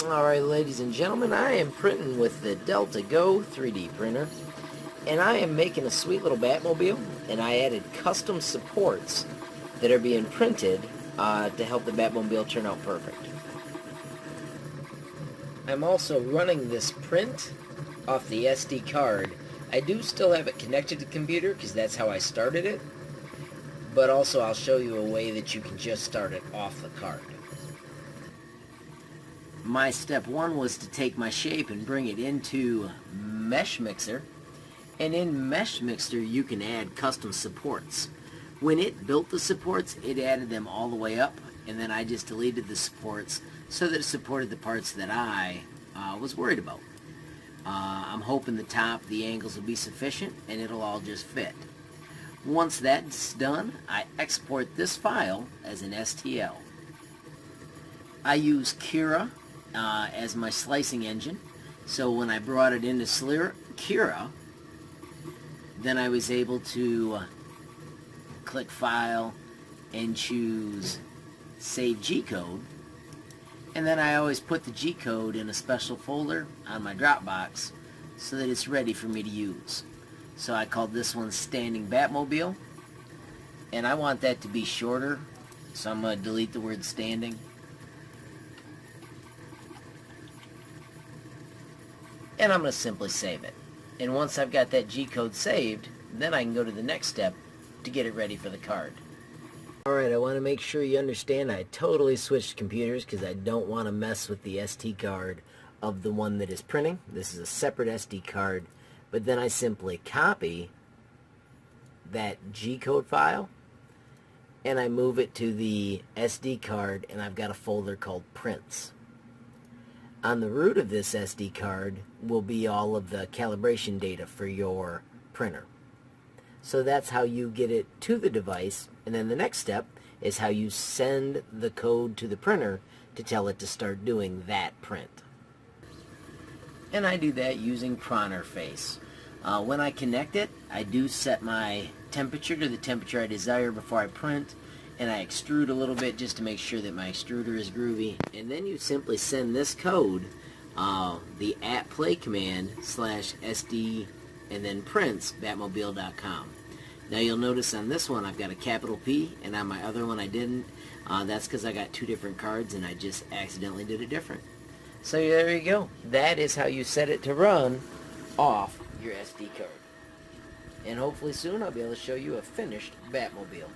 Alright, ladies and gentlemen, I am printing with the Delta Go 3D printer, and I am making a sweet little Batmobile, and I added custom supports that are being printed to help the Batmobile turn out perfect. I'm also running this print off the SD card. I do still have it connected to the computer because that's how I started it, but also I'll show you a way that you can just start it off the card. My step one was to take my shape and bring it into Mesh Mixer, and in Mesh Mixer you can add custom supports. When it built the supports, it added them all the way up, and then I just deleted the supports so that it supported the parts that I was worried about. I'm hoping the top, the angles will be sufficient, and it'll all just fit. Once that's done, I export this file as an STL. I use Cura as my slicing engine, so when I brought it into Cura, then I was able to click File and choose Save G-Code, and then I always put the G-Code in a special folder on my Dropbox so that it's ready for me to use. So I called this one Standing Batmobile, and I want that to be shorter, so I'm going to delete the word standing. And I'm going to simply save it. And once I've got that G-code saved, then I can go to the next step to get it ready for the card. Alright, I want to make sure you understand I totally switched computers because I don't want to mess with the SD card of the one that is printing. This is a separate SD card, but then I simply copy that G-code file and I move it to the SD card, and I've got a folder called Prints. On the root of this SD card will be all of the calibration data for your printer. So that's how you get it to the device, and then the next step is how you send the code to the printer to tell it to start doing that print. And I do that using Pronterface. When I connect it, I do set my temperature to the temperature I desire before I print, and I extrude a little bit just to make sure that my extruder is groovy. And then you simply send this code, the @play command /sd and then prints batmobile.com. Now you'll notice on this one I've got a capital P, and on my other one I didn't. That's because I got two different cards and I just accidentally did it different. So there you go. That is how you set it to run off your SD card. And hopefully soon I'll be able to show you a finished Batmobile.